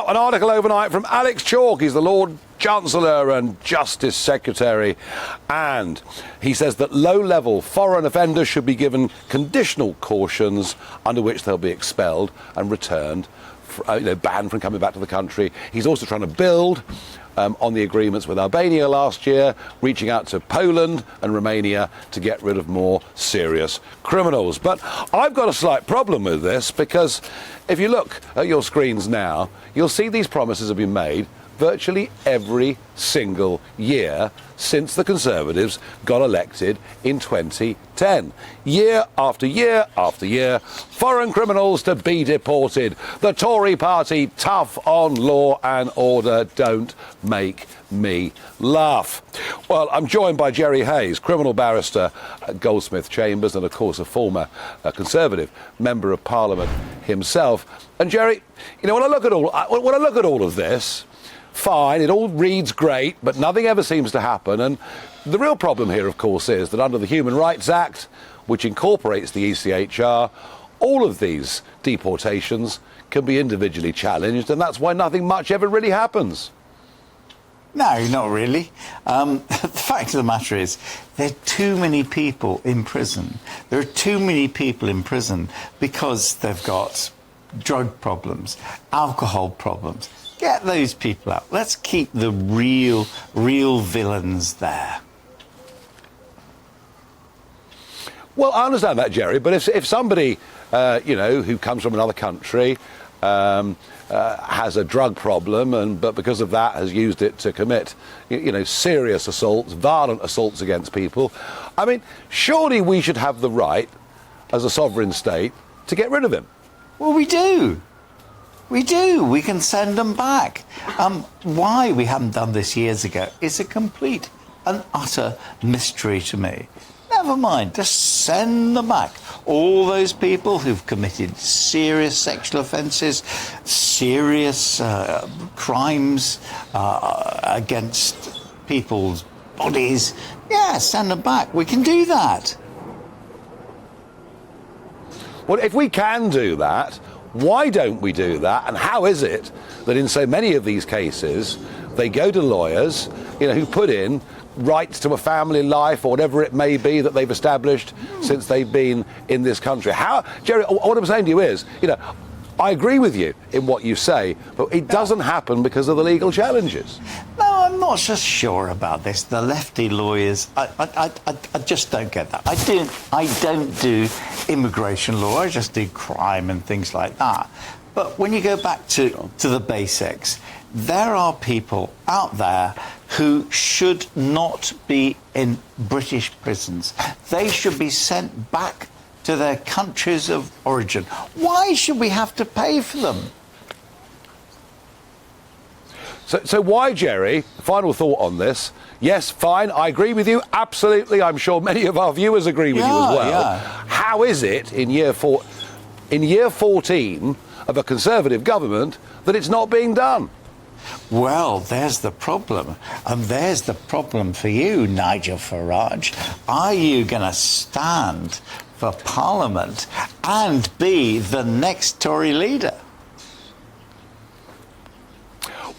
Now, an article overnight from Alex Chalk. He's the Lord Chancellor and Justice Secretary, and he says that low-level foreign offenders should be given conditional cautions under which they'll be expelled and returned, banned from coming back to the country. He's also trying to build on the agreements with Albania last year, reaching out to Poland and Romania to get rid of more serious criminals. But I've got a slight problem with this, because if you look at your screens now, you'll see these promises have been made virtually every single year since the Conservatives got elected in 2010. Year after year after year, foreign criminals to be deported. The Tory party tough on law and order. Don't make me laugh. Well, I'm joined by Jerry Hayes, criminal barrister at Goldsmith Chambers and, of course, a former Conservative Member of Parliament himself. And Jerry, when I look at all of this, fine, it all reads great, but nothing ever seems to happen. And the real problem here, of course, is that under the Human Rights Act, which incorporates the ECHR, all of these deportations can be individually challenged, and that's why nothing much ever really happens. No, not really. The fact of the matter is, there are too many people in prison. There are too many people in prison because they've got drug problems, alcohol problems. Get those people out. Let's keep the real villains there. Well, I understand that, Jerry, but if somebody, who comes from another country has a drug problem, but because of that has used it to commit, serious assaults, violent assaults against people, I mean, surely we should have the right, as a sovereign state, to get rid of him. Well, we do. We do. We can send them back. Why we haven't done this years ago is a complete and utter mystery to me. Never mind, just send them back. All those people who've committed serious sexual offences, serious crimes against people's bodies, yeah, send them back. We can do that. Well, if we can do that, why don't we do that? And how is it that in so many of these cases, they go to lawyers, who put in rights to a family life or whatever it may be that they've established since they've been in this country? Jerry, what I'm saying to you is, I agree with you in what you say, but it doesn't happen because of the legal challenges. No, I'm not so sure about this. The lefty lawyers, I just don't get that. I don't do immigration law. I just do crime and things like that. But when you go back to the basics, there are people out there who should not be in British prisons. They should be sent back to their countries of origin. Why should we have to pay for them? So why, Jerry, final thought on this? Yes, fine, I agree with you, absolutely. I'm sure many of our viewers agree with you as well. Yeah. How is it in year 14 of a Conservative government that it's not being done? Well, there's the problem. And there's the problem for you, Nigel Farage. Are you going to stand for Parliament and be the next Tory leader?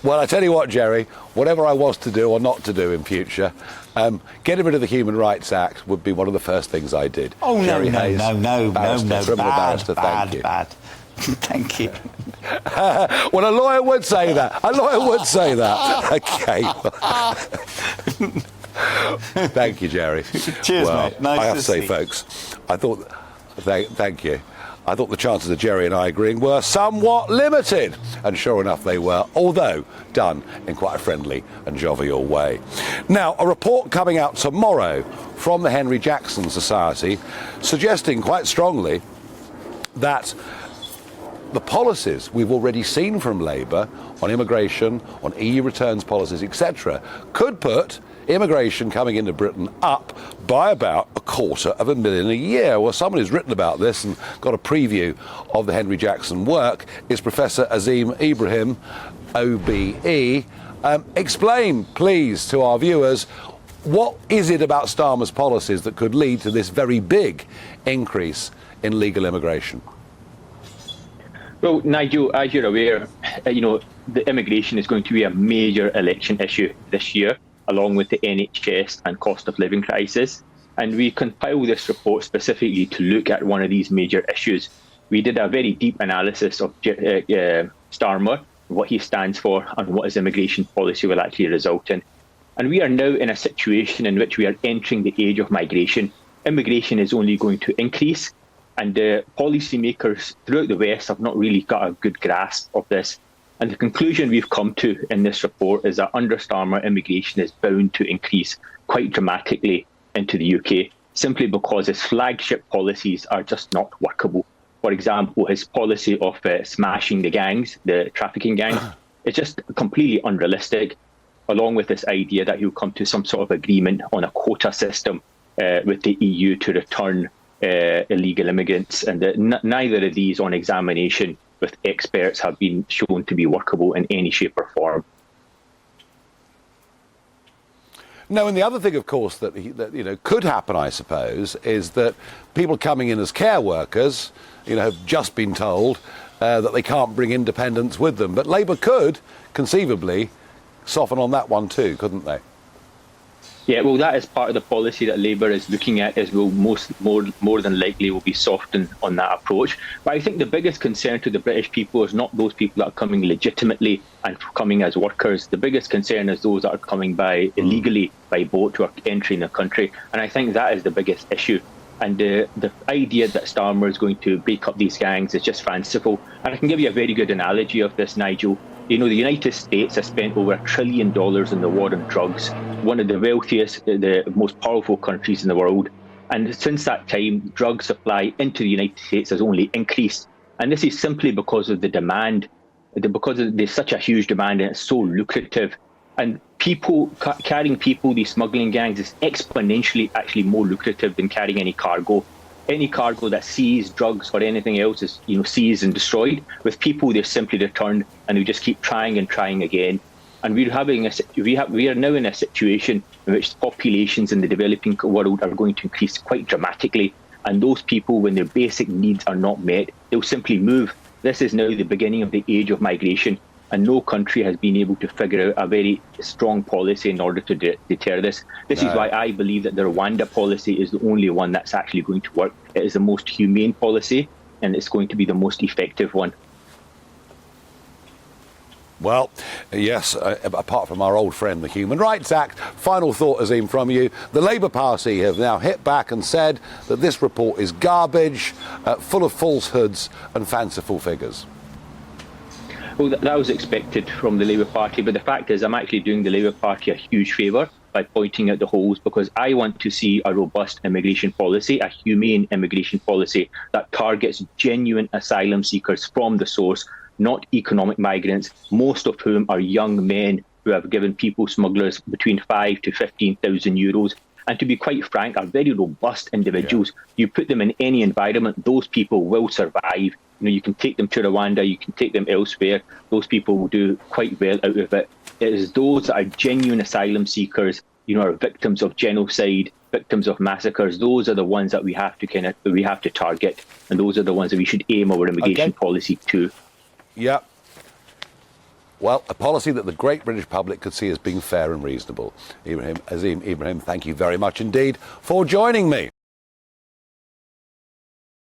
Well, I tell you what, Jerry, whatever I was to do or not to do in future, getting rid of the Human Rights Act would be one of the first things I did. Oh, Jerry Hayes, no, criminal barrister, thank you. Bad. Thank you. Well, a lawyer would say that. Okay. Thank you, Jerry. Cheers, mate. Nice I have to to say, see. folks, thank you. I thought the chances of Jerry and I agreeing were somewhat limited, and sure enough they were, although done in quite a friendly and jovial way. Now, a report coming out tomorrow from the Henry Jackson Society suggesting quite strongly that the policies we've already seen from Labour on immigration, on EU returns policies, etc., could put immigration coming into Britain up by about 250,000 a year. Well, someone who's written about this and got a preview of the Henry Jackson work is Professor Azeem Ibrahim, OBE. Explain, please, to our viewers, what is it about Starmer's policies that could lead to this very big increase in legal immigration? Well, Nigel, as you're aware, the immigration is going to be a major election issue this year, along with the NHS and cost of living crisis. And we compiled this report specifically to look at one of these major issues. We did a very deep analysis of Starmer, what he stands for, and what his immigration policy will actually result in. And we are now in a situation in which we are entering the age of migration. Immigration is only going to increase, and policymakers throughout the West have not really got a good grasp of this. And the conclusion we've come to in this report is that under Starmer, immigration is bound to increase quite dramatically into the UK, simply because his flagship policies are just not workable. For example, his policy of smashing the gangs, the trafficking gangs, is just completely unrealistic, along with this idea that he'll come to some sort of agreement on a quota system with the EU to return illegal immigrants. And neither of these on examination with experts have been shown to be workable in any shape or form. No, and the other thing, of course, that could happen, I suppose, is that people coming in as care workers, have just been told that they can't bring independents with them. But Labour could conceivably soften on that one too, couldn't they? Yeah, well, that is part of the policy that Labour is looking at, as will more than likely will be softened on that approach. But I think the biggest concern to the British people is not those people that are coming legitimately and coming as workers. The biggest concern is those that are coming by illegally by boat who are entering the country. And I think that is the biggest issue. And the idea that Starmer is going to break up these gangs is just fanciful. And I can give you a very good analogy of this, Nigel. The United States has spent over $1 trillion in the war on drugs, one of the wealthiest, the most powerful countries in the world. And since that time, drug supply into the United States has only increased. And this is simply because of the demand, because there's such a huge demand and it's so lucrative. And carrying people, these smuggling gangs, is exponentially actually more lucrative than carrying any cargo. Any cargo that sees drugs or anything else is, seized and destroyed. With people, they're simply returned, and we just keep trying and trying again. And we are now in a situation in which populations in the developing world are going to increase quite dramatically. And those people, when their basic needs are not met, they'll simply move. This is now the beginning of the age of migration. And no country has been able to figure out a very strong policy in order to deter this. This is why I believe that the Rwanda policy is the only one that's actually going to work. It is the most humane policy, and it's going to be the most effective one. Well, yes, apart from our old friend, the Human Rights Act. Final thought, Azeem, from you. The Labour Party have now hit back and said that this report is garbage, full of falsehoods and fanciful figures. Well, that was expected from the Labour Party, but the fact is I'm actually doing the Labour Party a huge favour by pointing out the holes, because I want to see a robust immigration policy, a humane immigration policy that targets genuine asylum seekers from the source, not economic migrants, most of whom are young men who have given people smugglers between 5,000 to 15,000 euros. And to be quite frank, are very robust individuals. Yeah. You put them in any environment, those people will survive. You can take them to Rwanda, you can take them elsewhere. Those people will do quite well out of it. It is those that are genuine asylum seekers, are victims of genocide, victims of massacres. Those are the ones that we have to target, and those are the ones that we should aim our immigration policy to. Yeah. Well, a policy that the great British public could see as being fair and reasonable. Azeem Ibrahim, thank you very much indeed for joining me.